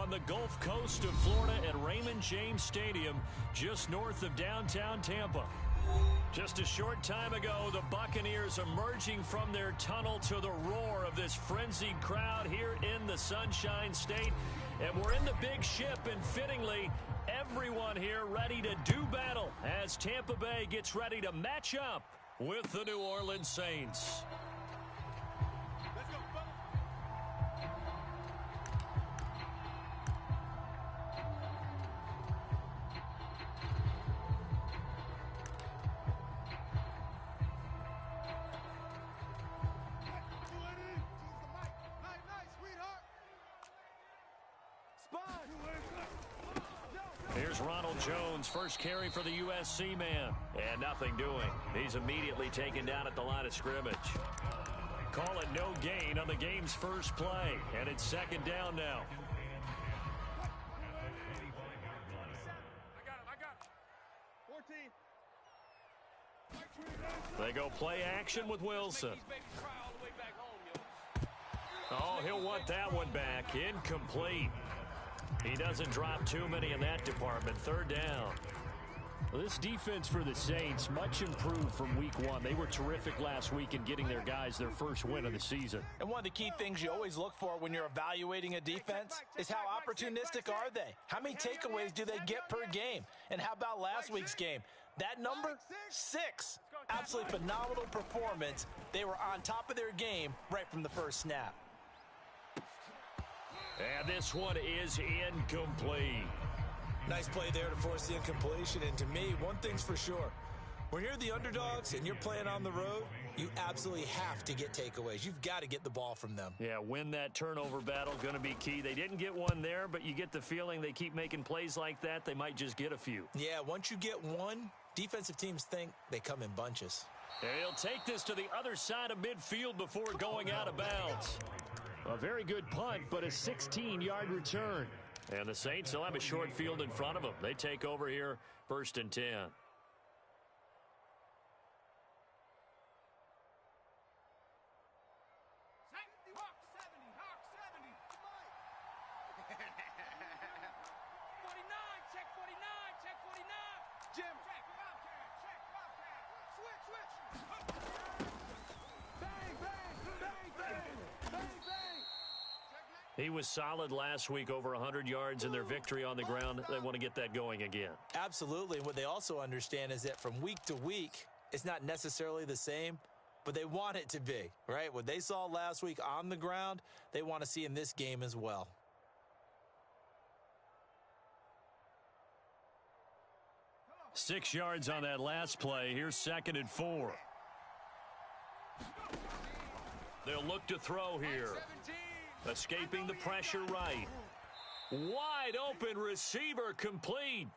on the Gulf Coast of Florida at Raymond James Stadium, just north of downtown Tampa. Just a short time ago, the Buccaneers emerging from their tunnel to the roar of this frenzied crowd here in the Sunshine State. And we're in the big ship, and fittingly, everyone here ready to do battle as Tampa Bay gets ready to match up with the New Orleans Saints. Here's Ronald Jones, first carry for the USC man. And nothing doing. He's immediately taken down at the line of scrimmage. Call it no gain on the game's first play. And it's second down now. I got it. 14. They go play action with Wilson. Oh, he'll want that one back. Incomplete. He doesn't drop too many in that department. Third down. Well, this defense for the Saints, much improved from week one. They were terrific last week in getting their guys their first win of the season. And one of the key things you always look for when you're evaluating a defense is how opportunistic are they? How many takeaways do they get per game? And how about last week's game? That number, 6. Absolutely phenomenal performance. They were on top of their game right from the first snap. And this one is incomplete. Nice play there to force the incompletion. And to me, one thing's for sure. When you're the underdogs and you're playing on the road, you absolutely have to get takeaways. You've got to get the ball from them. Yeah, win that turnover battle, going to be key. They didn't get one there, but you get the feeling they keep making plays like that, they might just get a few. Yeah, once you get one, defensive teams think they come in bunches. And he'll take this to the other side of midfield before going out of bounds. A very good punt, but a 16-yard return. And the Saints will have a short field in front of them. They take over here, 1st and 10. He was solid last week, over 100 yards in their victory on the ground. They want to get that going again. Absolutely. And what they also understand is that from week to week, it's not necessarily the same, but they want it to be, right? What they saw last week on the ground, they want to see in this game as well. Six yards on that last play. Here's 2nd and 4. They'll look to throw here. Escaping the pressure right. Wide open receiver complete.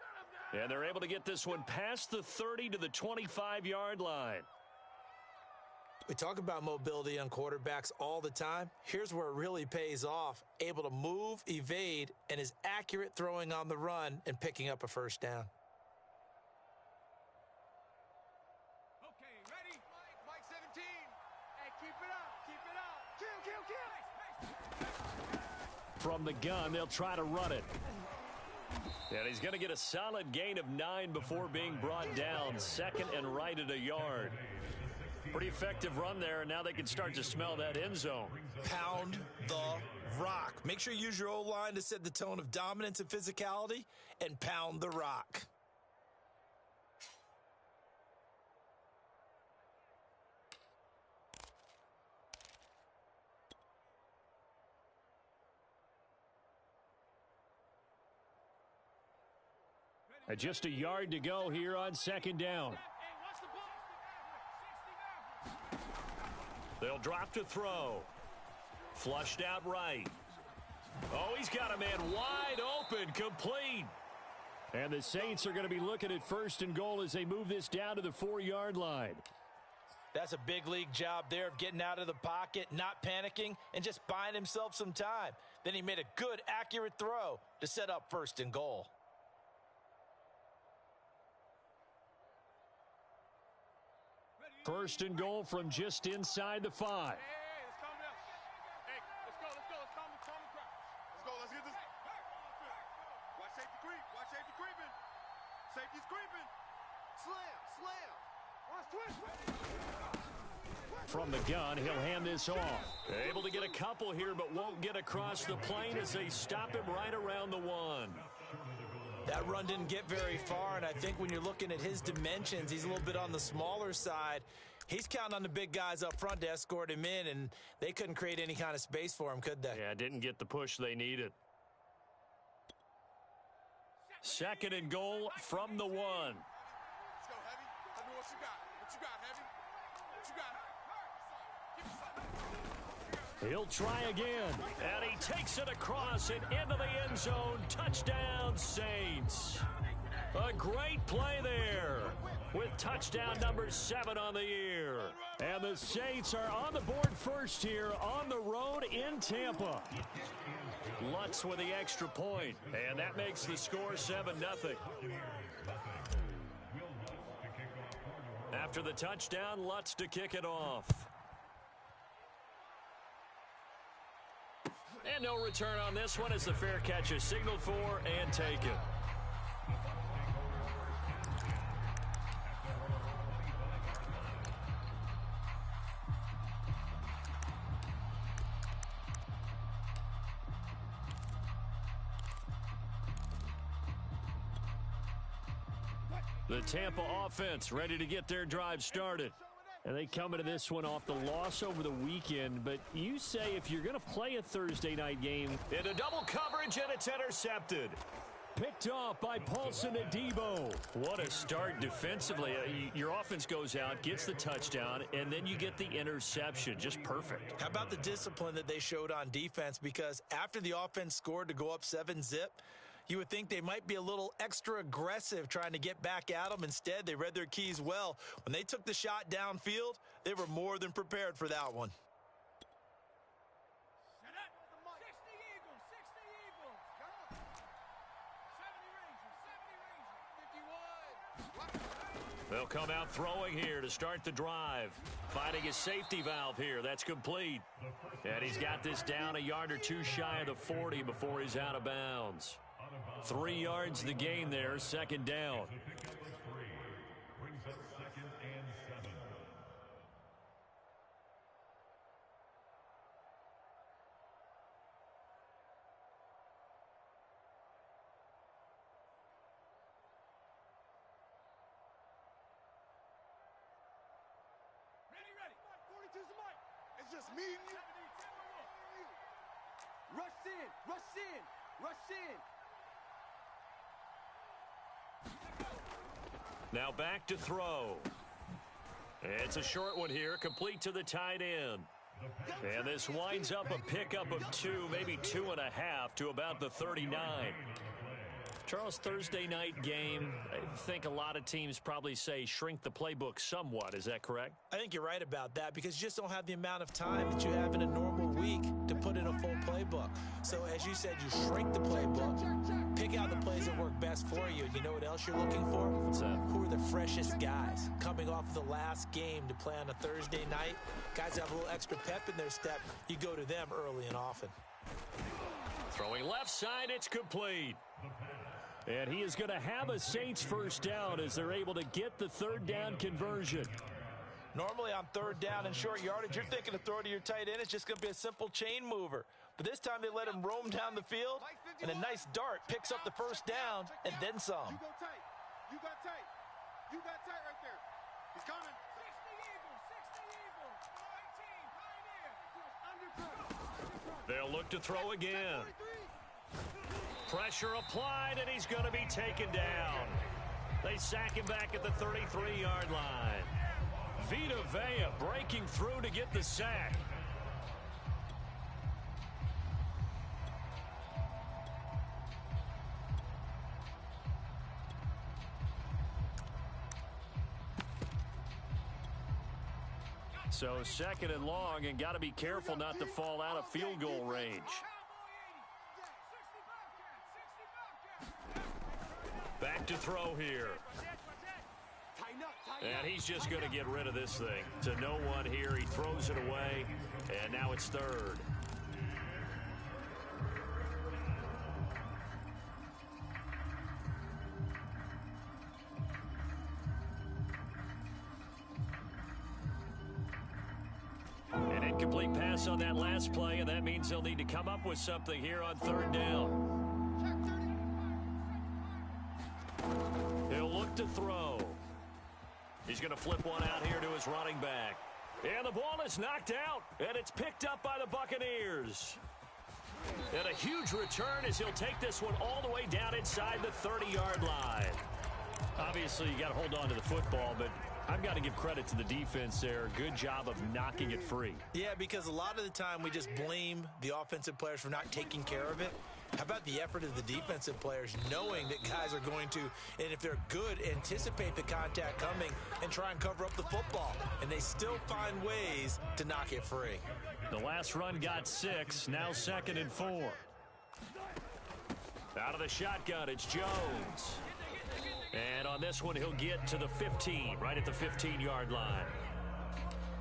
And they're able to get this one past the 30 to the 25-yard line. We talk about mobility on quarterbacks all the time. Here's where it really pays off. Able to move, evade, and is accurate throwing on the run and picking up a first down. Okay, ready? Mike 17. Hey, keep it up. Keep it up. Kill. From the gun, they'll try to run it. And he's going to get a solid gain of 9 before being brought down. 2nd and right at a yard. Pretty effective run there, and now they can start to smell that end zone. Pound the rock. Make sure you use your O-line to set the tone of dominance and physicality, and pound the rock. Just a yard to go here on 2nd down. They'll drop to throw. Flushed out right. Oh, he's got a man wide open, complete. And the Saints are going to be looking at 1st and goal as they move this down to the 4-yard line. That's a big league job there of getting out of the pocket, not panicking, and just buying himself some time. Then he made a good, accurate throw to set up 1st and goal. First and goal from just inside the 5. Hey, let's calm down. Hey, let's go. Let's calm the crowd. Let's go. Let's get this. safety creep. Watch safety creeping. Safety's creeping. Slam, slam. Watch twist. From the gun, he'll hand this off. Able to get a couple here, but won't get across the plane as they stop him right around the 1. That run didn't get very far, and I think when you're looking at his dimensions, he's a little bit on the smaller side. He's counting on the big guys up front to escort him in, and they couldn't create any kind of space for him, could they? Yeah, didn't get the push they needed. Second and goal from the 1. Let's go, Heavy. Tell me what you got. What you got, Heavy? What you got? He'll try again, and he takes it across and into the end zone. Touchdown, Saints. A great play there with touchdown number 7 on the year. And the Saints are on the board first here on the road in Tampa. Lutz with the extra point, and that makes the score 7-0. After the touchdown, Lutz to kick it off. And no return on this one as the fair catch is signaled for and taken. The Tampa offense ready to get their drive started. And they come into this one off the loss over the weekend. But you say if you're going to play a Thursday night game, into double coverage, and it's intercepted. Picked off by Paulson Adebo. What a start defensively. Your offense goes out, gets the touchdown, and then you get the interception. Just perfect. How about the discipline that they showed on defense? Because after the offense scored to go up 7-0, you would think they might be a little extra aggressive trying to get back at them. Instead, they read their keys well. When they took the shot downfield, they were more than prepared for that one. Set up. 60 Eagles. 60 Eagles. Come on. 70 Rangers. 71. They'll come out throwing here to start the drive. Finding his safety valve here. That's complete. And he's got this down a yard or two shy of the 40 before he's out of bounds. 3 yards the gain there, second down. Ready. 42's the mic. It's just me and you. Rush in. Rush in. Rush in. Now back to throw. It's a short one here, complete to the tight end. And this winds up a pickup of 2, maybe 2.5 to about the 39. Charles, Thursday night game, I think a lot of teams probably say shrink the playbook somewhat. Is that correct? I think you're right about that because you just don't have the amount of time that you have in a normal week to put in a full playbook. So as you said, you shrink the playbook, pick out the plays that work best for you. And you know what else you're looking for? What's that? Who are the freshest guys coming off of the last game to play on a Thursday night? Guys that have a little extra pep in their step, you go to them early and often. Throwing left side, it's complete. And he is going to have a Saints first down as they're able to get the third down conversion. Normally on third down and short yardage, you're thinking of throwing to your tight end. It's just going to be a simple chain mover. But this time they let him roam down the field, and a nice dart picks up the first down and then some. You go tight. You got tight. You got tight right there. He's coming. 60 Eagles. 60 Eagles. 19 Pioneer. They'll look to throw again. Pressure applied, and he's going to be taken down. They sack him back at the 33-yard line. Vita Vea breaking through to get the sack. So second and long, and got to be careful not to fall out of field goal range. Back to throw here. And he's just going to get rid of this thing. To no one here. He throws it away, and now it's third. Incomplete pass on that last play, and that means they'll need to come up with something here on third down. He'll look to throw. He's going to flip one out here to his running back. And the ball is knocked out, and it's picked up by the Buccaneers. And a huge return as he'll take this one all the way down inside the 30-yard line. Obviously, you got to hold on to the football, but I've got to give credit to the defense there. Good job of knocking it free. Yeah, because a lot of the time we just blame the offensive players for not taking care of it. How about the effort of the defensive players knowing that guys are going to, and if they're good, anticipate the contact coming and try and cover up the football. And they still find ways to knock it free. The last run got 6, now 2nd and 4. Out of the shotgun, it's Jones. And on this one, he'll get to the 15, right at the 15-yard line.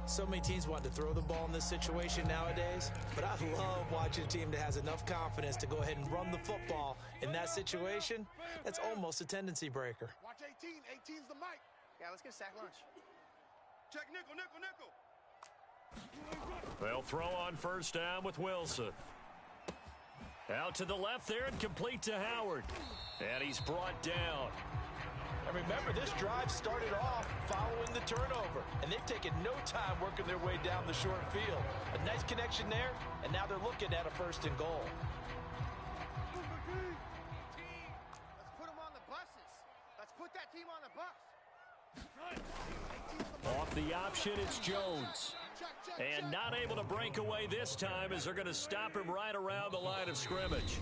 So many teams want to throw the ball in this situation nowadays, but I love watching a team that has enough confidence to go ahead and run the football in that situation. That's almost a tendency breaker. Watch 18. 18's the mic. Yeah, let's get a sack lunch. Check nickel, nickel, nickel. They'll throw on first down with Wilson. Out to the left there and complete to Howard. And he's brought down. And remember, this drive started off following the turnover, and they've taken no time working their way down the short field. A nice connection there, and now they're looking at a 1st and goal. Let's put them on the buses. Let's put that team on the bus. Off the option, it's Jones. And not able to break away this time as they're going to stop him right around the line of scrimmage.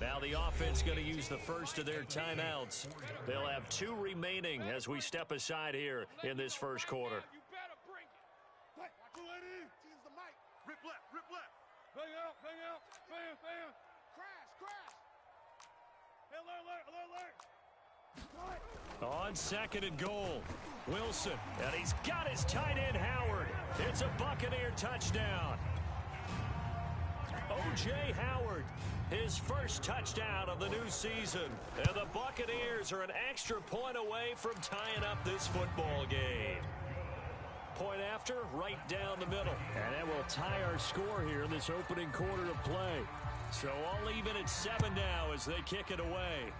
Now the offense going to use the first of their timeouts. They'll have 2 remaining as we step aside here in this first quarter. You better bring it. Watch it. Team's the mic. Rip left, rip left. Bang out, bang out. Bam, bam. Crash, crash. Hey, alert, alert, alert. On 2nd and goal, Wilson. And he's got his tight end, Howard. It's a Buccaneer touchdown. O.J. Howard, his first touchdown of the new season. And the Buccaneers are an extra point away from tying up this football game. Point after, right down the middle. And that will tie our score here in this opening quarter of play. So all even at 7 now as they kick it away.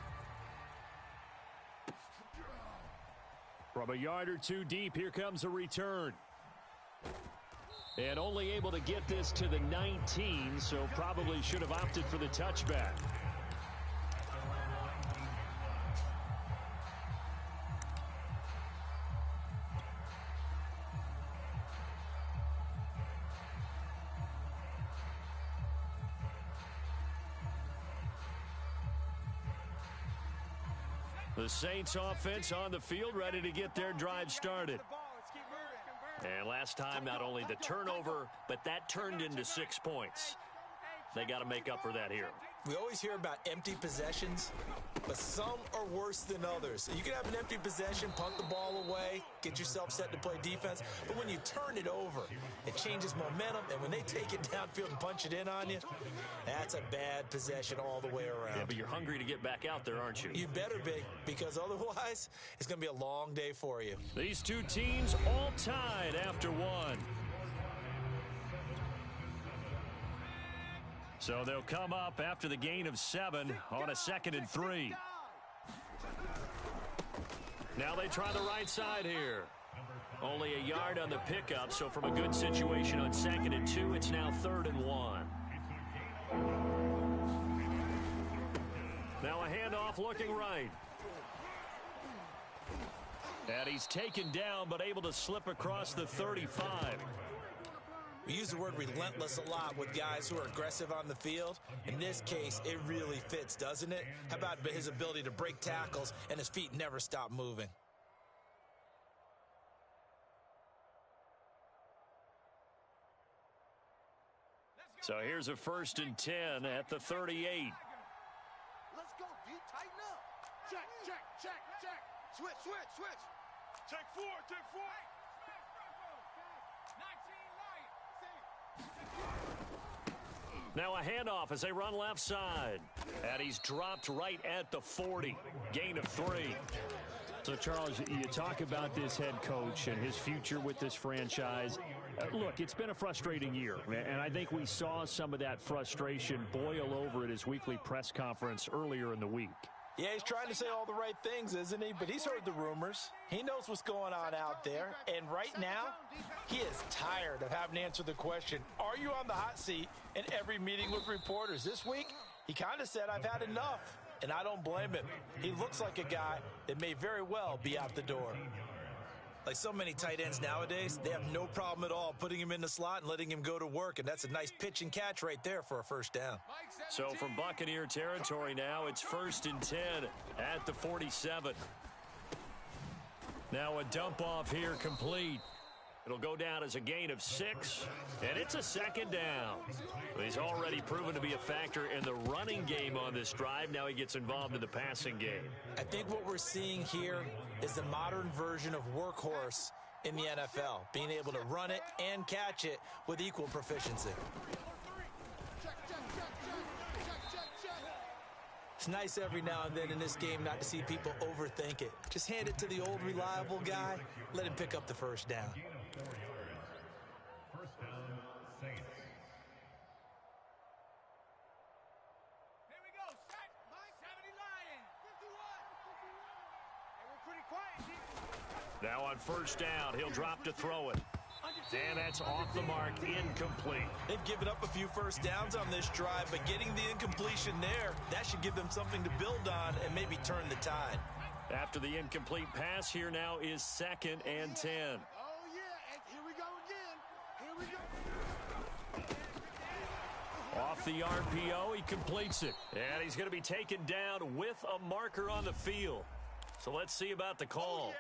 From a yard or 2 deep, here comes a return. And only able to get this to the 19, so probably should have opted for the touchback. The Saints offense on the field, ready to get their drive started. And last time, not only the turnover, but that turned into 6 points. They got to make up for that here. We always hear about empty possessions, but some are worse than others. You can have an empty possession, punt the ball away, get yourself set to play defense, but when you turn it over, it changes momentum, and when they take it downfield and punch it in on you, that's a bad possession all the way around. Yeah, but you're hungry to get back out there, aren't you? You better be, because otherwise, it's going to be a long day for you. These 2 teams all tied after 1. So they'll come up after the gain of 7 on a 2nd and 3. Now they try the right side here. Only a yard on the pickup, so from a good situation on 2nd and 2, it's now 3rd and 1. Now a handoff looking right. And he's taken down, but able to slip across the 35. We use the word relentless a lot with guys who are aggressive on the field. In this case, it really fits, doesn't it? How about his ability to break tackles and his feet never stop moving? So here's a 1st and 10 at the 38. Let's go, D. Tighten up. Check, check, check, check. Switch, switch, switch. Check 4, check 4. Now a handoff as they run left side. And he's dropped right at the 40. Gain of 3. So, Charles, you talk about this head coach and his future with this franchise. Look, it's been a frustrating year, and I think we saw some of that frustration boil over at his weekly press conference earlier in the week. Yeah, he's trying to say all the right things, isn't he? But he's heard the rumors. He knows what's going on out there. And right now, he is tired of having to answer the question, are you on the hot seat in every meeting with reporters? This week, he kind of said, I've had enough. And I don't blame him. He looks like a guy that may very well be out the door. Like so many tight ends nowadays, they have no problem at all putting him in the slot and letting him go to work. And that's a nice pitch and catch right there for a first down. So from Buccaneer territory now, it's 1st and 10 at the 47. Now a dump off here complete. It'll go down as a gain of 6, and it's a 2nd down. He's already proven to be a factor in the running game on this drive. Now he gets involved in the passing game. I think what we're seeing here is the modern version of workhorse in the NFL, being able to run it and catch it with equal proficiency. It's nice every now and then in this game not to see people overthink it. Just hand it to the old reliable guy, let him pick up the first down. Now on 1st down, he'll drop to throw it. And that's off the mark, incomplete. They've given up a few first downs on this drive, but getting the incompletion there, that should give them something to build on and maybe turn the tide. After the incomplete pass, here now is 2nd and 10. Oh, yeah, and here we go again. Here we go. Off the RPO, he completes it. And he's going to be taken down with a marker on the field. So let's see about the call. Oh, yeah.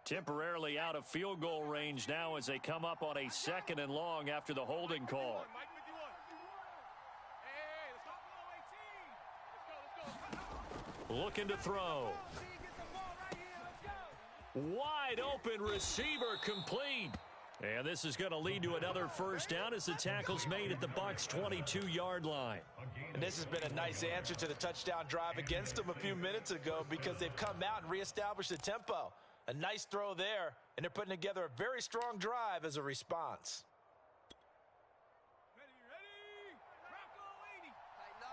Temporarily out of field goal range now as they come up on a 2nd and long after the holding call. Looking to throw. Wide open receiver complete. And this is going to lead to another first down as the tackle's made at the Bucs' 22-yard line. And this has been a nice answer to the touchdown drive against them a few minutes ago because they've come out and reestablished the tempo. A nice throw there, and they're putting together a very strong drive as a response. Ready. Rocco 80. Tighten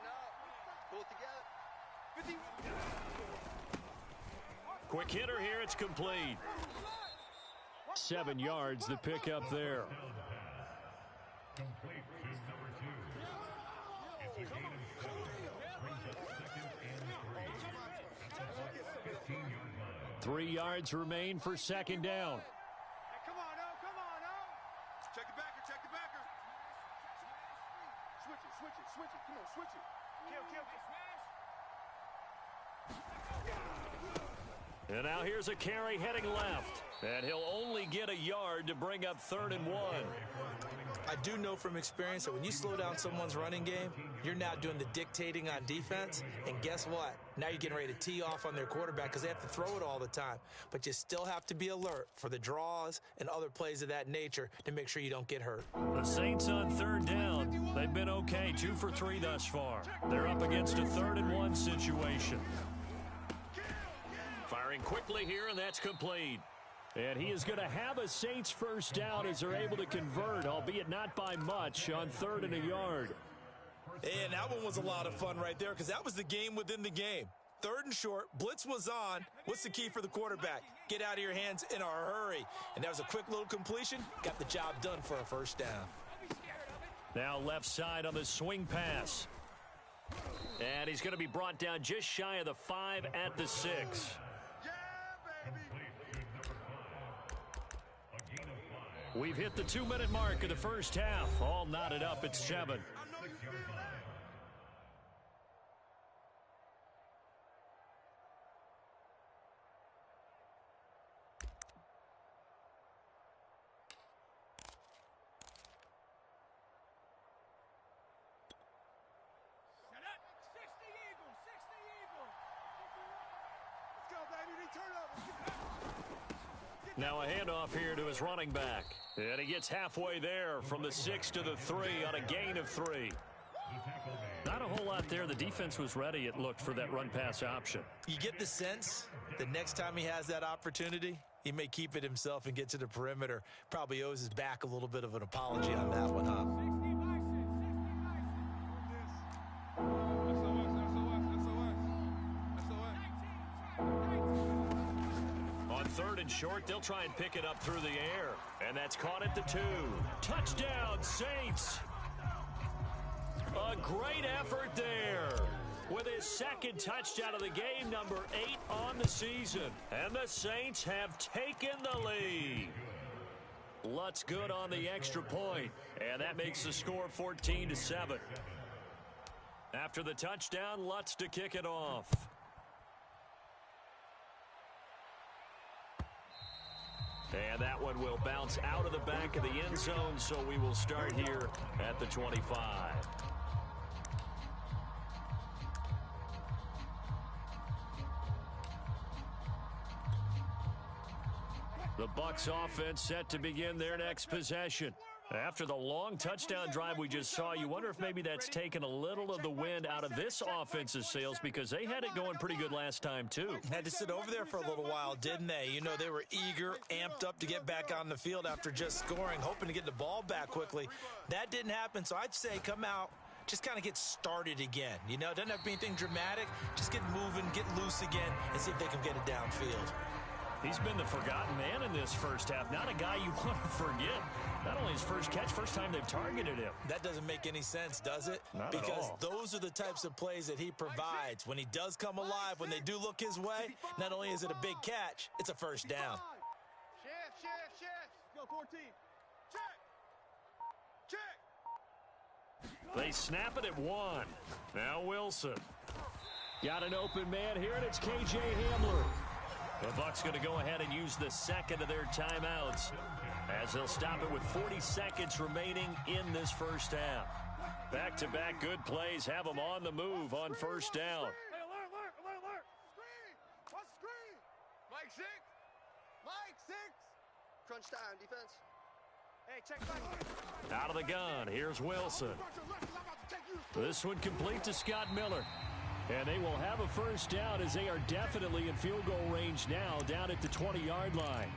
up. Pull it together. 50. Quick hitter here, it's complete. 7 yards, the pickup there. Complete to number 2. It's a gain of 7. Brings up 2nd and 3. At the 15-yard line. 3 yards remain for 2nd down. Hey, come on, now. Check the backer. Switch it. Come on, switch it. Kill. And now here's a carry heading left. And he'll only get a yard to bring up 3rd and 1. I do know from experience that when you slow down someone's running game, you're now doing the dictating on defense. And guess what? Now you're getting ready to tee off on their quarterback because they have to throw it all the time. But you still have to be alert for the draws and other plays of that nature to make sure you don't get hurt. The Saints on 3rd down. They've been okay, 2 for 3 thus far. They're up against a 3rd and 1 situation. Firing quickly here, and that's complete. And he is going to have a Saints first down as they're able to convert, albeit not by much, on 3rd and a yard. And that one was a lot of fun right there because that was the game within the game. 3rd and short, blitz was on. What's the key for the quarterback? Get out of your hands in a hurry. And that was a quick little completion. Got the job done for a first down. Now left side on the swing pass. And he's going to be brought down just shy of the 5 at the 6. We've hit the 2-minute mark of the first half. All knotted up at 7. Let's go, baby. Turn over. Now a handoff here to his running back. And he gets halfway there from the 6 to the 3 on a gain of 3. Not a whole lot there. The defense was ready, it looked, for that run-pass option. You get the sense that next time he has that opportunity, he may keep it himself and get to the perimeter. Probably owes his back a little bit of an apology on that one, huh? On 3rd and short, they'll try and pick it up through the air. And that's caught at the 2. Touchdown, Saints! A great effort there with his second touchdown of the game, number 8 on the season. And the Saints have taken the lead. Lutz good on the extra point, and that makes the score 14-7. After the touchdown, Lutz to kick it off. And that one will bounce out of the back of the end zone, so we will start here at the 25. The Bucs offense set to begin their next possession. After the long touchdown drive we just saw, you wonder if maybe that's taken a little of the wind out of this offense's sails, because they had it going pretty good last time, too. Had to sit over there for a little while, didn't they? You know, they were eager, amped up to get back on the field after just scoring, hoping to get the ball back quickly. That didn't happen, so I'd say come out, just kind of get started again. You know, it doesn't have to be anything dramatic. Just get moving, get loose again, and see if they can get it downfield. He's been the forgotten man in this first half. Not a guy you want to forget. Not only his first catch, first time they've targeted him. That doesn't make any sense, does it? Not because at all. Those are the types of plays that he provides. When he does come alive, when they do look his way, not only is it a big catch, it's a first down. Shift. Go 14. Check. They snap it at 1. Now Wilson. Got an open man here, and it's K.J. Hamler. The Bucs going to go ahead and use the second of their timeouts, as they'll stop it with 40 seconds remaining in this first half. Back-to-back good plays have them on the move on first down. Hey, alert. Screen. What's screen? Mike 6. Crunch time, defense. Hey, check back. Out of the gun, here's Wilson. This one complete to Scott Miller. And they will have a first down, as they are definitely in field goal range now, down at the 20-yard line.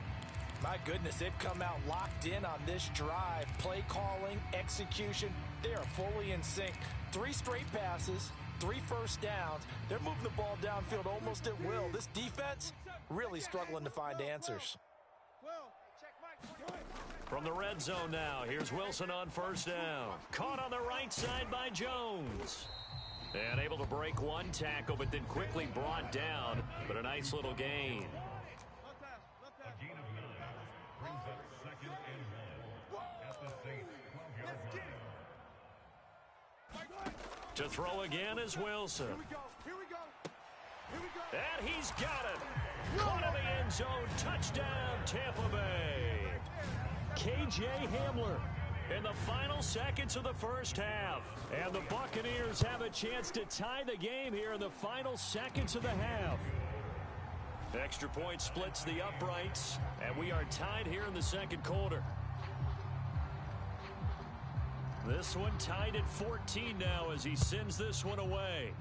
My goodness, they've come out locked in on this drive. Play calling, execution, they are fully in sync. 3 straight passes, 3 first downs. They're moving the ball downfield almost at will. This defense really struggling to find answers. From the red zone now, here's Wilson on first down. Caught on the right side by Jones. And able to break one tackle, but then quickly brought down. But a nice little gain. A gain of 9 brings up 2nd and 1 at the Saints' 12-yard line. To throw again is Wilson. Here we go. And he's got it. Caught in the end zone. Touchdown, Tampa Bay. K.J. Hamler in the final seconds of the first half. And the Buccaneers have a chance to tie the game here in the final seconds of the half. Extra point splits the uprights, and we are tied here in the second quarter. This one tied at 14 now as he sends this one away.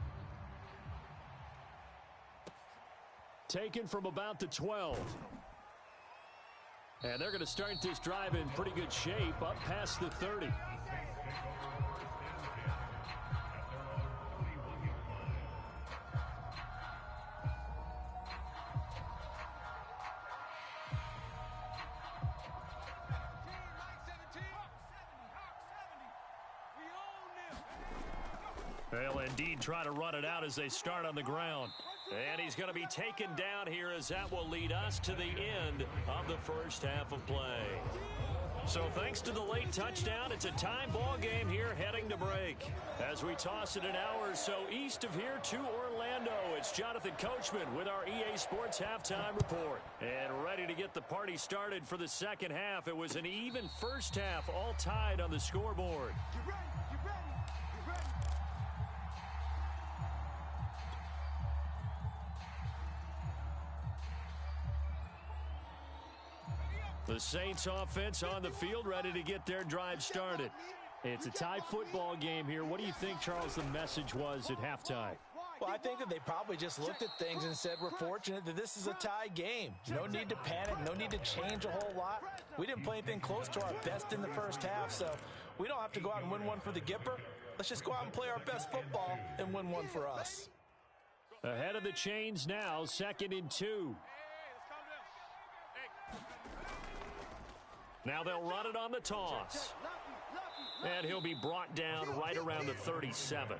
Taken from about the 12. And they're going to start this drive in pretty good shape, up past the 30. They'll indeed try to run it out as they start on the ground. And he's going to be taken down here, as that will lead us to the end of the first half of play. So thanks to the late touchdown, it's a time ball game here heading to break. As we toss it an hour or so east of here to Orlando, it's Jonathan Coachman with our EA Sports Halftime Report. And ready to get the party started for the second half. It was an even first half, all tied on the scoreboard. You ready? The Saints offense on the field, ready to get their drive started. It's a tie football game here. What do you think, Charles, the message was at halftime? Well, I think that they probably just looked at things and said, we're fortunate that this is a tie game. No need to panic, no need to change a whole lot. We didn't play anything close to our best in the first half, so we don't have to go out and win one for the Gipper. Let's just go out and play our best football and win one for us. Ahead of the chains now, 2nd and 2. Now they'll run it on the toss. And he'll be brought down right around the 37.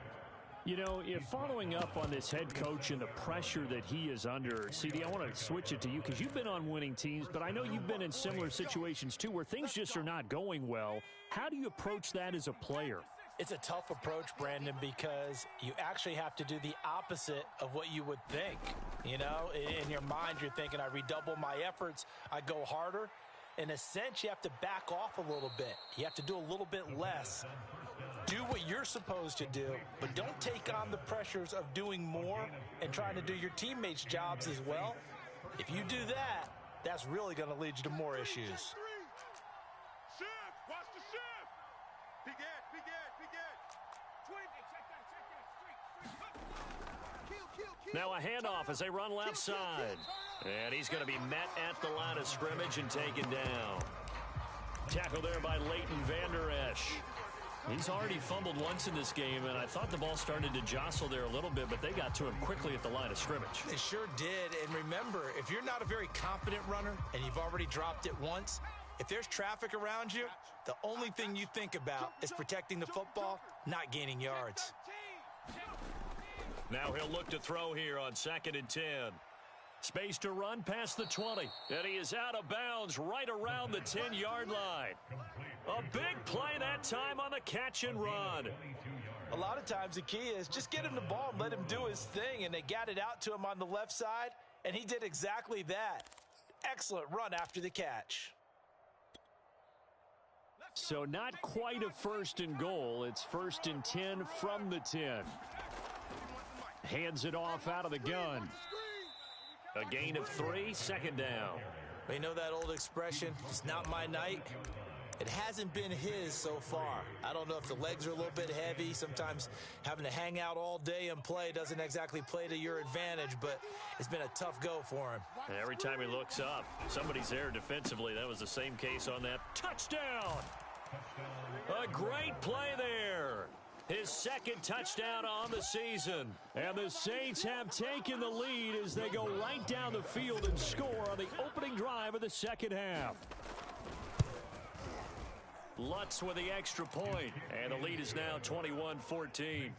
You know, following up on this head coach and the pressure that he is under, CD, I want to switch it to you because you've been on winning teams, but I know you've been in similar situations too where things just are not going well. How do you approach that as a player? It's a tough approach, Brandon, because you actually have to do the opposite of what you would think. You know, in your mind, you're thinking, I redouble my efforts, I go harder. In a sense, you have to back off a little bit. You have to do a little bit less. Do what you're supposed to do, but don't take on the pressures of doing more and trying to do your teammates' jobs as well. If you do that, that's really going to lead you to more issues. Shift! Watch the shift! Be good. Now a handoff as they run left side. And he's going to be met at the line of scrimmage and taken down. Tackle there by Leighton Vander Esch. He's already fumbled once in this game, and I thought the ball started to jostle there a little bit, but they got to him quickly at the line of scrimmage. They sure did. And remember, if you're not a very confident runner and you've already dropped it once, if there's traffic around you, the only thing you think about is protecting the football, not gaining yards. Now he'll look to throw here on 2nd and 10. Space to run past the 20. And he is out of bounds right around the 10-yard line. A big play that time on the catch and run. A lot of times the key is just get him the ball and let him do his thing. And they got it out to him on the left side, and he did exactly that. Excellent run after the catch. So not quite a 1st and goal. It's 1st and 10 from the 10. Hands it off out of the gun. A gain of 3, 2nd down. You know that old expression, it's not my night? It hasn't been his so far. I don't know if the legs are a little bit heavy. Sometimes having to hang out all day and play doesn't exactly play to your advantage, but it's been a tough go for him. And every time he looks up, somebody's there defensively. That was the same case on that touchdown. A great play there. His 2nd touchdown on the season. And the Saints have taken the lead as they go right down the field and score on the opening drive of the 2nd half. Lutz with the extra point, and the lead is now 21-14.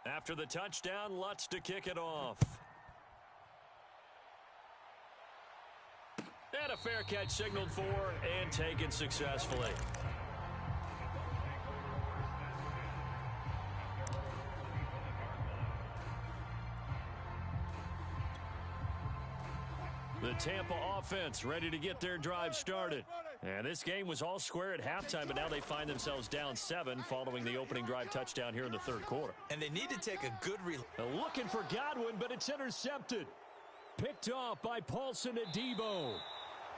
After the touchdown, Lutz to kick it off. And a fair catch signaled for and taken successfully. The Tampa offense ready to get their drive started. And this game was all square at halftime, but now they find themselves down 7 following the opening drive touchdown here in the 3rd quarter. And they need to take a good looking for Godwin, but it's intercepted. Picked off by Paulson Adebo.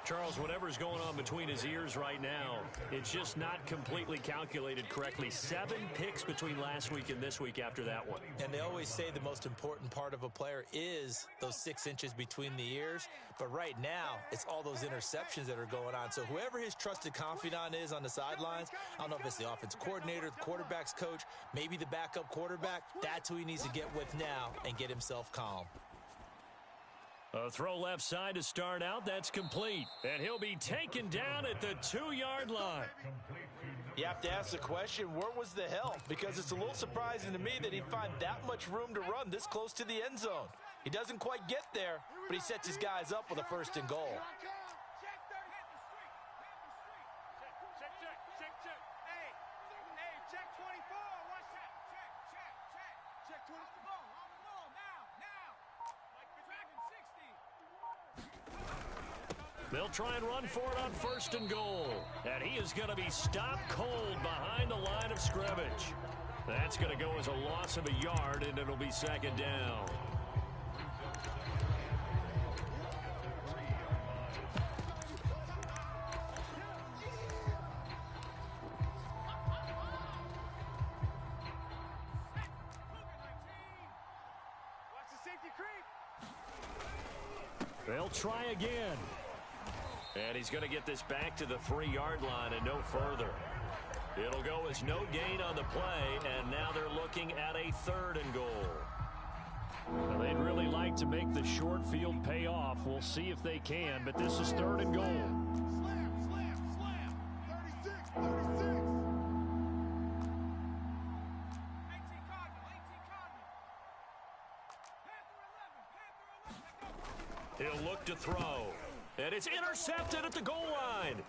Charles, whatever's going on between his ears right now, it's just not completely calculated correctly. 7 picks between last week and this week after that one. And they always say the most important part of a player is those 6 inches between the ears. But right now, it's all those interceptions that are going on. So whoever his trusted confidant is on the sidelines, I don't know if it's the offensive coordinator, the quarterback's coach, maybe the backup quarterback, that's who he needs to get with now and get himself calm. A throw left side to start out. That's complete. And he'll be taken down at the 2-yard line. You have to ask the question, where was the help? Because it's a little surprising to me that he'd find that much room to run this close to the end zone. He doesn't quite get there, but he sets his guys up with a 1st and goal. They'll try and run for it on 1st and goal. And he is going to be stopped cold behind the line of scrimmage. That's going to go as a loss of a yard, and it'll be 2nd down. They'll try again. And he's going to get this back to the 3-yard line and no further. It'll go as no gain on the play, and now they're looking at a 3rd and goal. Well, they'd really like to make the short field pay off. We'll see if they can, but this is 3rd and goal. Slam, slam, slam. 36, 36. 18 Cardinal, 18 Cardinal. Panther 11, Panther 11. He'll look to throw, and it's intercepted at the goal line.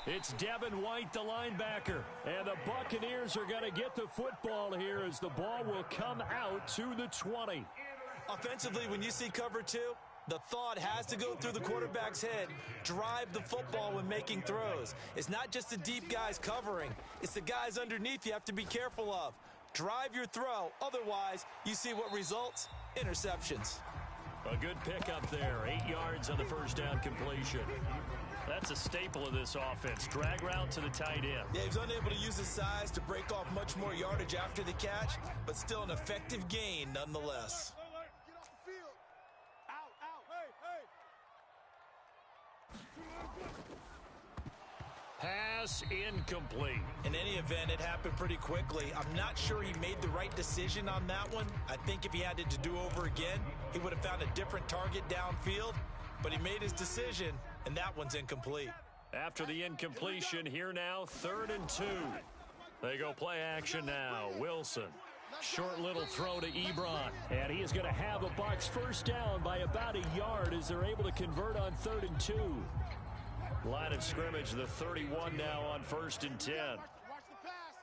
It's Devin White, the linebacker. And the Buccaneers are going to get the football here as the ball will come out to the 20. Offensively, when you see cover 2, the thought has to go through the quarterback's head. Drive the football when making throws. It's not just the deep guys covering. It's the guys underneath you have to be careful of. Drive your throw. Otherwise, you see what results? Interceptions. A good pickup there. 8 yards on the first down completion. That's a staple of this offense. Drag route to the tight end. Yeah, he's unable to use his size to break off much more yardage after the catch, but still an effective gain nonetheless. Get off the field. Out, out. Hey, hey. Pass incomplete. In any event, it happened pretty quickly. I'm not sure he made the right decision on that one. I think if he had it to do over again, he would have found a different target downfield, but he made his decision, and that one's incomplete. After the incompletion, here now, 3rd and 2. They go play action now. Wilson. Short little throw to Ebron. And he is going to have a Bucs first down by about a yard as they're able to convert on 3rd and 2. Line of scrimmage, the 31 now on 1st and 10. Watch the pass.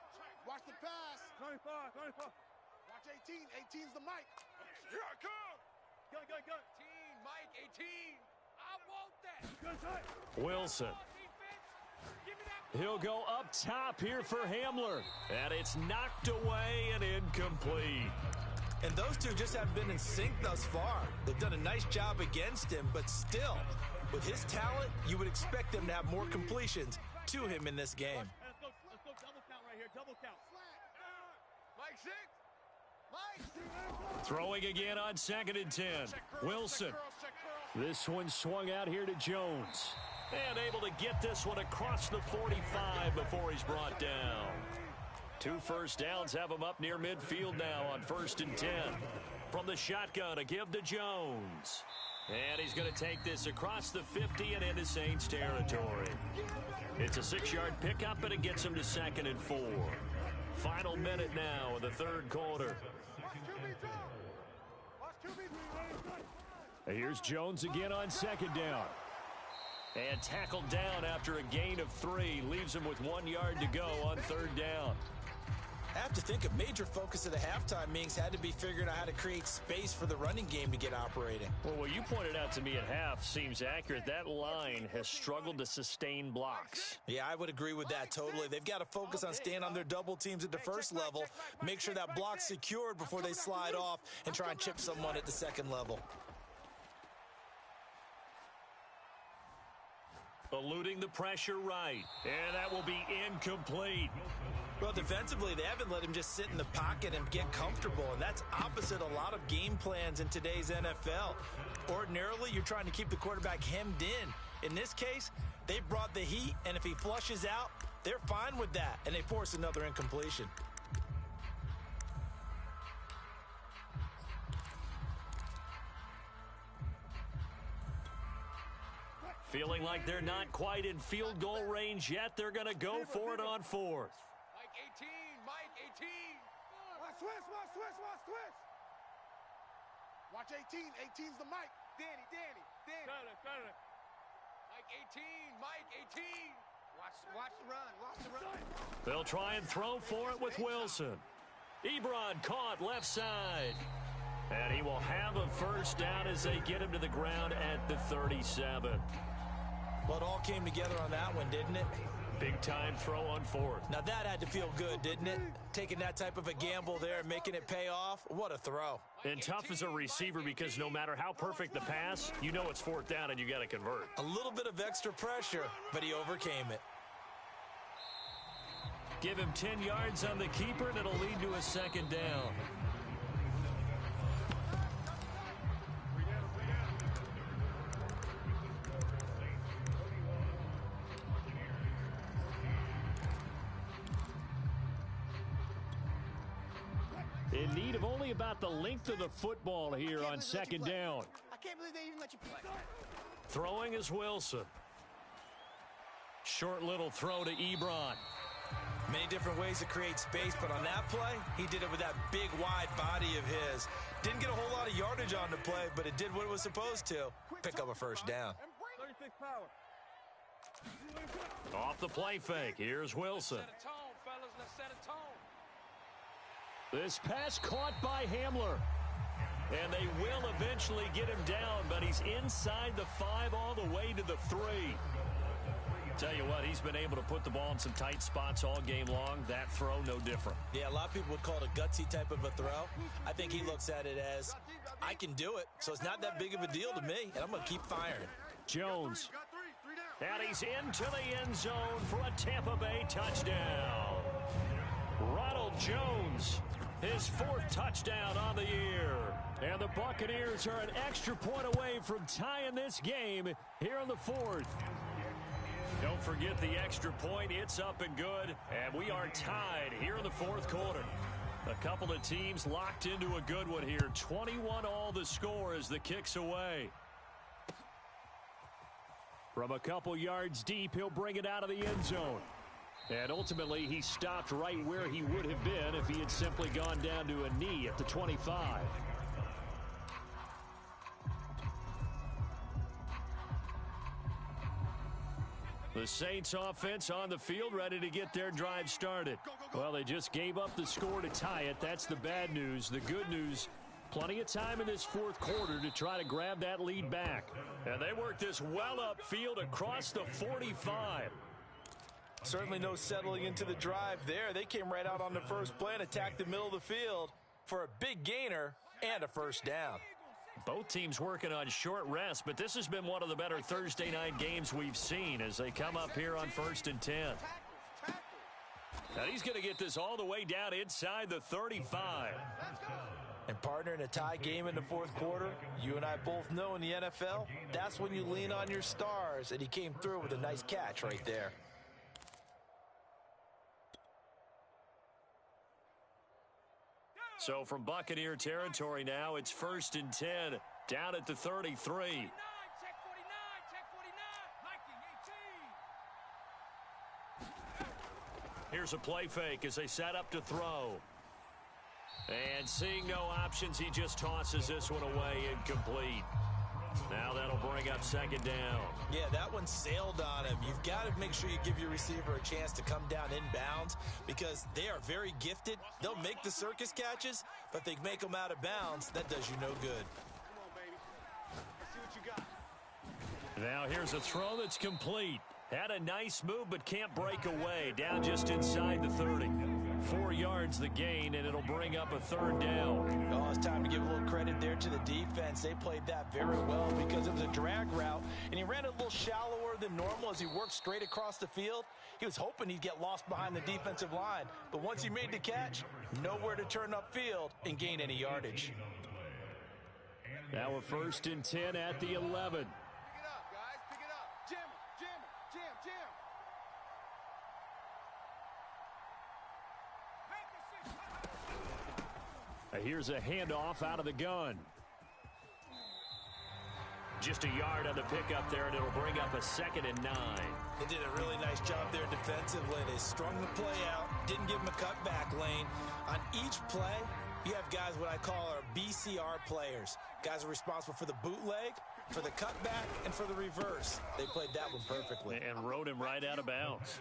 Watch the pass. 25, 25. Watch 18. 18's the mic. Here I come. Go, go, go. 18, Mike, 18. I want that. Wilson. He'll go up top here for Hamler. And it's knocked away and incomplete. And those two just haven't been in sync thus far. They've done a nice job against him, but still, with his talent, you would expect them to have more completions to him in this game. Let's go double count right here. Double count. Mike 6. Mike. Throwing again on 2nd and 10. Wilson. This one swung out here to Jones. And able to get this one across the 45 before he's brought down. 2 first downs have him up near midfield now on 1st and 10. From the shotgun, a give to Jones. And he's going to take this across the 50 and into Saints territory. It's a 6-yard pickup, and it gets him to 2nd and 4. Final minute now of the 3rd quarter. Here's Jones again on 2nd down. And tackled down after a gain of 3. Leaves him with 1 yard to go on 3rd down. I have to think a major focus of the halftime meetings had to be figuring out how to create space for the running game to get operating. Well, what you pointed out to me at half seems accurate. That line has struggled to sustain blocks. Yeah, I would agree with that totally. They've got to focus on staying on their double teams at the first level, make sure that block's secured before they slide off and try and chip someone at the second level. Eluding the pressure right. And that will be incomplete. Well, defensively, they haven't let him just sit in the pocket and get comfortable, and that's opposite a lot of game plans in today's NFL. Ordinarily, you're trying to keep the quarterback hemmed in. In this case, they brought the heat, and if he flushes out, they're fine with that, and they force another incompletion. Feeling like they're not quite in field goal range yet. They're going to go for it on 4th. Mike 18, Mike 18. Watch switch, watch switch, watch switch. Watch 18. 18's the mic. Danny. Mike 18, Mike 18. Watch the run, watch the run. They'll try and throw for it with Wilson. Ebron caught left side. And he will have a first down as they get him to the ground at the 37. Well, it all came together on that one, didn't it? Big time throw on 4th. Now that had to feel good, didn't it? Taking that type of a gamble there and making it pay off. What a throw. And tough as a receiver because no matter how perfect the pass, you know it's 4th down and you got to convert. A little bit of extra pressure, but he overcame it. Give him 10 yards on the keeper and it'll lead to a 2nd down. in need of only about the length of the football here on second down. I can't believe they even let you play. Throwing is Wilson. Short little throw to Ebron. Many different ways to create space, but on that play, he did it with that big, wide body of his. Didn't get a whole lot of yardage on the play, but it did what it was supposed to. Pick up a first down. 36 power. Off the play fake. Here's Wilson. Set a tone, fellas. Let's set a tone. This pass caught by Hamler. And they will eventually get him down, but he's inside the 5 all the way to the 3. Tell you what, he's been able to put the ball in some tight spots all game long. That throw, no different. Yeah, a lot of people would call it a gutsy type of a throw. I think he looks at it as, I can do it, so it's not that big of a deal to me, and I'm going to keep firing. Jones. And he's into the end zone for a Tampa Bay touchdown. Ronald Jones, his 4th touchdown on the year. And the Buccaneers are an extra point away from tying this game here in the 4th. Don't forget the extra point. It's up and good. And we are tied here in the 4th quarter. A couple of teams locked into a good one here. 21 all the score as the kick's away. From a couple yards deep, he'll bring it out of the end zone. And ultimately, he stopped right where he would have been if he had simply gone down to a knee at the 25. The Saints offense on the field, ready to get their drive started. Well, they just gave up the score to tie it. That's the bad news. The good news, plenty of time in this 4th quarter to try to grab that lead back. And they work this well upfield across the 45. Certainly no settling into the drive there. They came right out on the first play and attacked the middle of the field for a big gainer and a first down. Both teams working on short rest, but this has been one of the better Thursday night games we've seen as they come up here on 1st and 10. Now he's going to get this all the way down inside the 35. And partner, in a tie game in the 4th quarter, you and I both know in the NFL, that's when you lean on your stars, and he came through with a nice catch right there. So from Buccaneer territory now, it's 1st and 10, down at the 33. Check 49, check 49. Mikey, 18. Here's a play fake as they set up to throw. And seeing no options, he just tosses this one away, incomplete. Now that'll bring up 2nd down. Yeah, that one sailed on him. You've got to make sure you give your receiver a chance to come down inbounds because they are very gifted. They'll make the circus catches, but they make them out of bounds. That does you no good. Come on, baby. Let's see what you got. Now here's a throw that's complete. Had a nice move, but can't break away. Down just inside the 30. 4 yards the gain, and it'll bring up a 3rd down. Oh, it's time to give a little credit there to the defense. They played that very well because it was a drag route, and he ran it a little shallower than normal as he worked straight across the field. He was hoping he'd get lost behind the defensive line, but once he made the catch, nowhere to turn upfield and gain any yardage. Now we're 1st and 10 at the 11. Pick it up, guys. Pick it up. Jam it. Jam it. Jam, jam. Here's a handoff out of the gun. Just a yard on the pickup there, and it'll bring up a 2nd and 9. They did a really nice job there defensively. They strung the play out, didn't give him a cutback lane. On each play, you have guys what I call our BCR players. Guys are responsible for the bootleg, for the cutback, and for the reverse. They played that one perfectly. And rode him right out of bounds.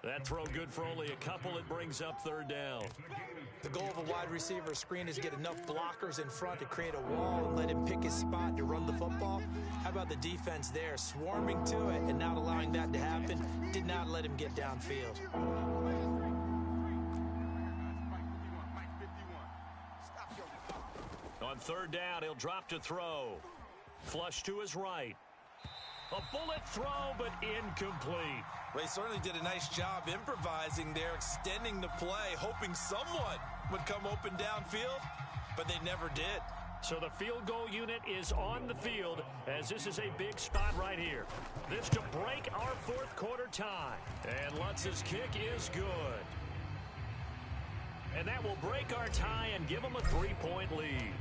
That throw good for only a couple. It brings up 3rd down. The goal of a wide receiver screen is to get enough blockers in front to create a wall and let him pick his spot to run the football. How about the defense there, swarming to it and not allowing that to happen? Did not let him get downfield. On 3rd down, he'll drop to throw. Flush to his right. A bullet throw, but incomplete. Well, he certainly did a nice job improvising there, extending the play, hoping someone would come open downfield, but they never did. So the field goal unit is on the field as this is a big spot right here. This to break our 4th quarter tie. And Lutz's kick is good. And that will break our tie and give them a 3-point lead.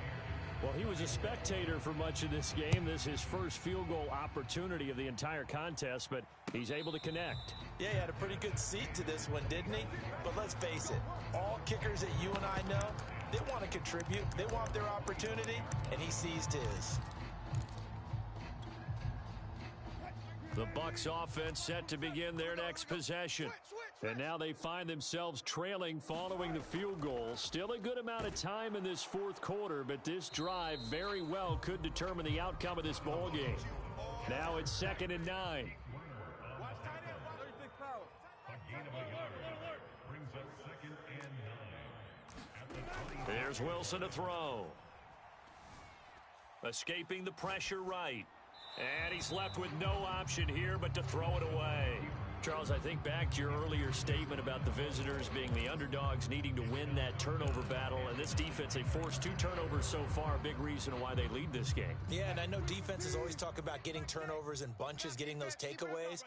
Well, he was a spectator for much of this game. This is his first field goal opportunity of the entire contest, but he's able to connect. Yeah, he had a pretty good seat to this one, didn't he? But let's face it, all kickers that you and I know, they want to contribute. They want their opportunity, and he seized his. The Bucs offense set to begin their next possession. And now they find themselves trailing following the field goal. Still a good amount of time in this fourth quarter, but this drive very well could determine the outcome of this ball game. Now it's 2nd and 9. A gain of a yard brings up 2nd and 9. There's Wilson to throw. Escaping the pressure right. And he's left with no option here but to throw it away. Charles, I think back to your earlier statement about the visitors being the underdogs needing to win that turnover battle. And this defense, they forced 2 turnovers so far, a big reason why they lead this game. Yeah, and I know defenses always talk about getting turnovers in bunches, getting those takeaways.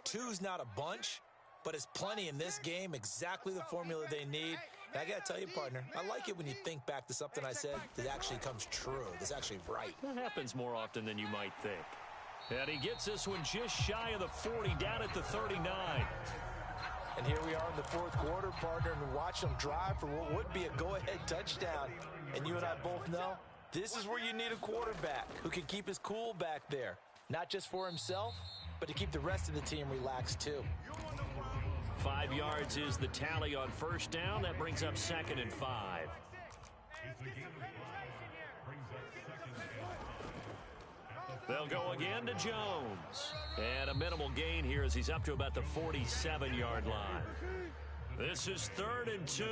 2's not a bunch, but it's plenty in this game, exactly the formula they need. And I got to tell you, partner, I like it when you think back to something I said that actually comes true, that's actually right. That happens more often than you might think. And he gets this one just shy of the 40, down at the 39. And here we are in the fourth quarter, partner, and watch them drive for what would be a go-ahead touchdown. And you and I both know this is where you need a quarterback who can keep his cool back there, not just for himself, but to keep the rest of the team relaxed too. 5 yards is the tally on first down. That brings up 2nd and 5. They'll go again to Jones. And a minimal gain here as he's up to about the 47-yard line. This is 3rd and 2.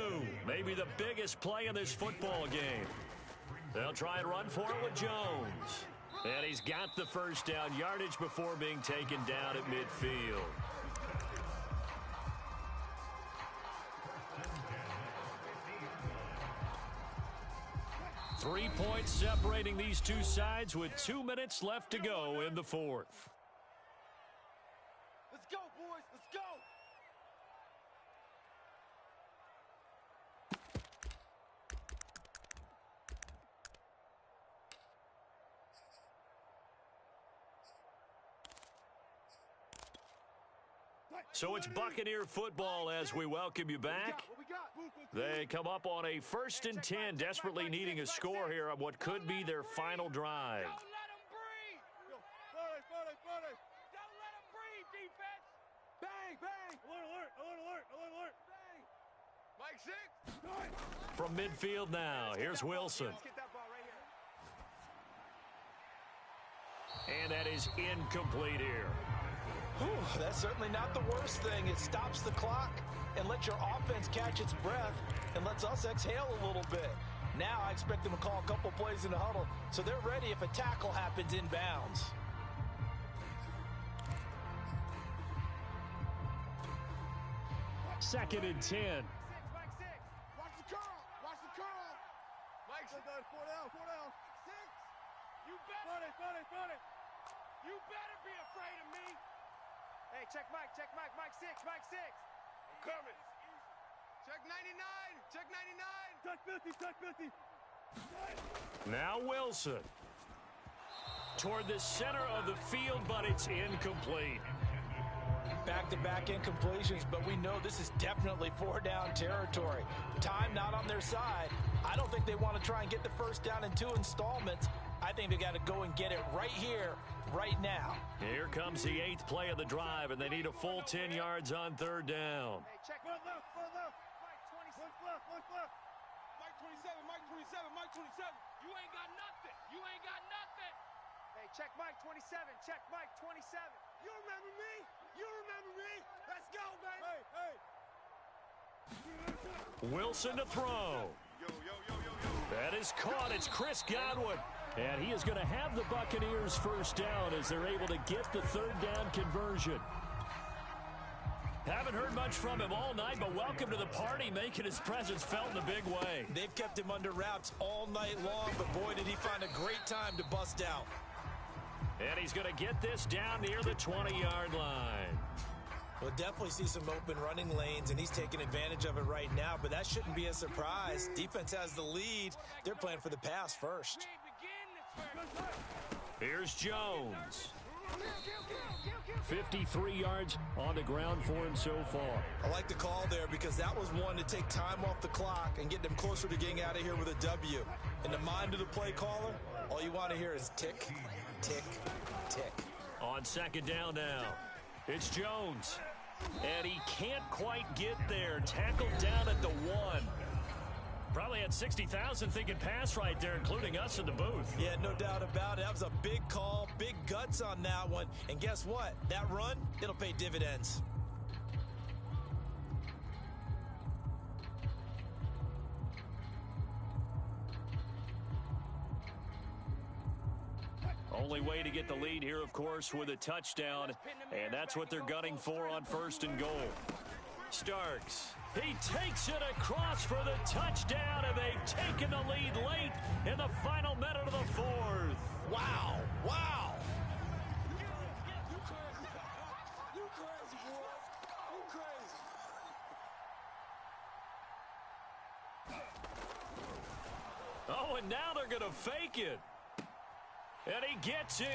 Maybe the biggest play in this football game. They'll try and run for it with Jones. And he's got the first down, yardage before being taken down at midfield. 3 points separating these two sides with 2 minutes left to go in the fourth. Let's go, boys. Let's go. So it's Buccaneer football as we welcome you back. They come up on a 1st and 10, desperately needing a score here on what could be their final drive. Don't let him breathe. Don't let him breathe, defense. Bang, bang. Alert, alert, alert, alert, alert. Bang. Mike 6. From midfield now, here's Wilson. Let's get that ball right here. And that is incomplete here. Whew, that's certainly not the worst thing. It stops the clock and lets your offense catch its breath and lets us exhale a little bit. Now I expect them to call a couple plays in the huddle so they're ready if a tackle happens inbounds. Second and 10. Mike 6. Watch the curl. Watch the curl. Mike 6. 4 down. 4 down. 6. You better. You better be afraid of me. Hey, check Mike. Mike 6. I'm coming. Check 99. Check 99. Check 50. Now Wilson. Toward the center of the field, but it's incomplete. Back-to-back incompletions, but we know this is definitely 4-down territory. Time not on their side. I don't think they want to try and get the first down in 2 installments. I think they got to go and get it right here, right now. Here comes the 8th play of the drive, and they need a full 10 yards on 3rd down. Hey, check. Front left. Mike 27. Mike 27. You ain't got nothing. Hey, check Mike 27. Check Mike 27. You remember me? Let's go, baby. Wilson to throw. That is caught. It's Chris Godwin. And he is going to have the Buccaneers first down as they're able to get the 3rd down conversion. Haven't heard much from him all night, but welcome to the party, making his presence felt in a big way. They've kept him under wraps all night long, but boy, did he find a great time to bust out. And he's going to get this down near the 20-yard line. We'll definitely see some open running lanes, and he's taking advantage of it right now, but that shouldn't be a surprise. Defense has the lead. They're playing for the pass first. Here's Jones. 53 yards on the ground for him so far. I like the call there because that was one to take time off the clock and get them closer to getting out of here with a W. In the mind of the play caller, all you want to hear is tick, tick, tick. On second down now, it's Jones. And he can't quite get there. Tackled down at the 1. Probably had 60,000 thinking pass right there, including us in the booth. Yeah, no doubt about it. That was a big call, big guts on that one. And guess what? That run, it'll pay dividends. Only way to get the lead here, of course, with a touchdown. And that's what they're gunning for on first and goal. Starks. He takes it across for the touchdown, and they've taken the lead late in the final minute of the fourth. Wow, wow. You crazy, boy. You crazy. Oh, and now they're going to fake it. And he gets in.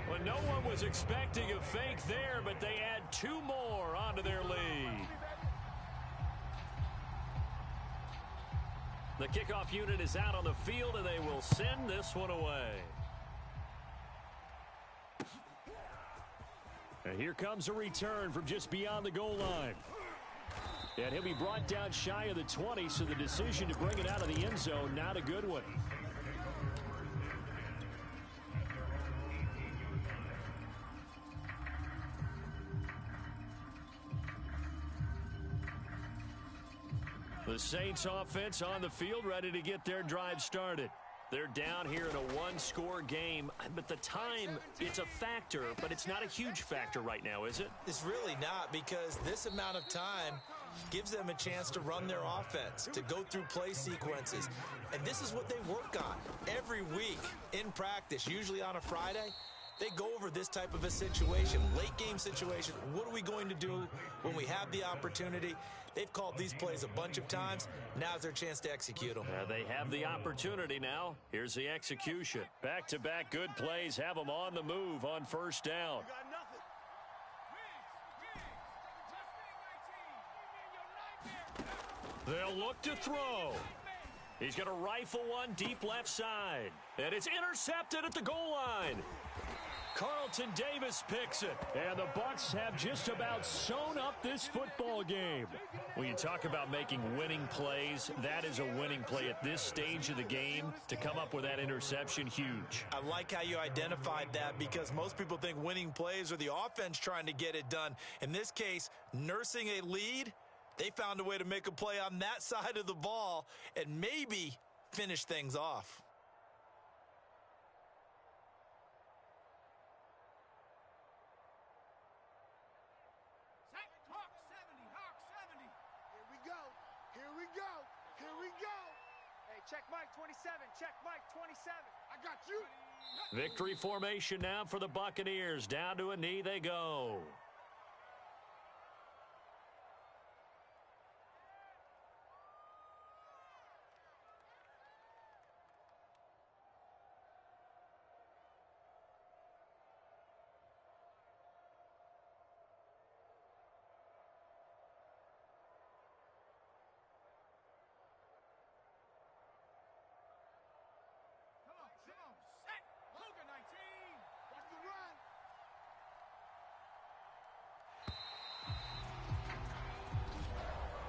Well, no one was expecting a fake there, but they add 2 more onto their lead. The kickoff unit is out on the field, and they will send this one away. And here comes a return from just beyond the goal line. And he'll be brought down shy of the 20, so the decision to bring it out of the end zone, not a good one. The Saints offense on the field, ready to get their drive started. They're down here in a one-score game, but the time, it's a factor, but it's not a huge factor right now, is it? It's really not, because this amount of time gives them a chance to run their offense, to go through play sequences. And this is what they work on every week in practice, usually on a Friday. They go over this type of a situation, late game situation. What are we going to do when we have the opportunity? They've called these plays a bunch of times. Now's their chance to execute them. They have the opportunity now. Here's the execution. Back-to-back good plays have them on the move on first down. They'll look to throw. He's going to rifle one deep left side. And it's intercepted at the goal line. Carlton Davis picks it. And the Bucs have just about sewn up this football game. When you talk about making winning plays, that is a winning play at this stage of the game. To come up with that interception, huge. I like how you identified that, because most people think winning plays are the offense trying to get it done. In this case, nursing a lead, they found a way to make a play on that side of the ball and maybe finish things off. Check Mike 27. Check Mike 27. I got you. Victory formation now for the Buccaneers. Down to a knee they go.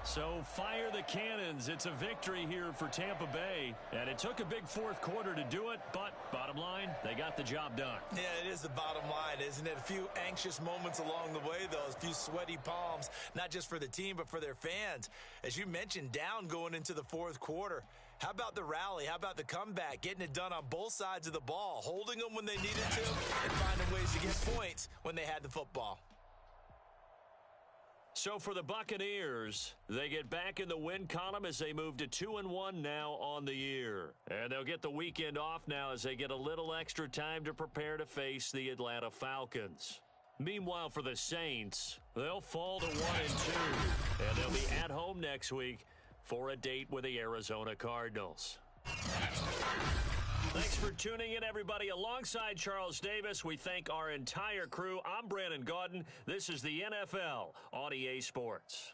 So fire the cannons. It's a victory here for Tampa Bay. And it took a big fourth quarter to do it, but bottom line, they got the job done. Yeah, it is the bottom line, isn't it? A few anxious moments along the way, though. A few sweaty palms, not just for the team, but for their fans. As you mentioned, down going into the fourth quarter. How about the rally? How about the comeback? Getting it done on both sides of the ball, holding them when they needed to, and finding ways to get points when they had the football. So for the Buccaneers, they get back in the win column as they move to 2-1 now on the year. And they'll get the weekend off now as they get a little extra time to prepare to face the Atlanta Falcons. Meanwhile, for the Saints, they'll fall to 1-2, and they'll be at home next week for a date with the Arizona Cardinals. Thanks for tuning in, everybody. Alongside Charles Davis, we thank our entire crew. I'm Brandon Gaudin. This is the NFL on EA Sports.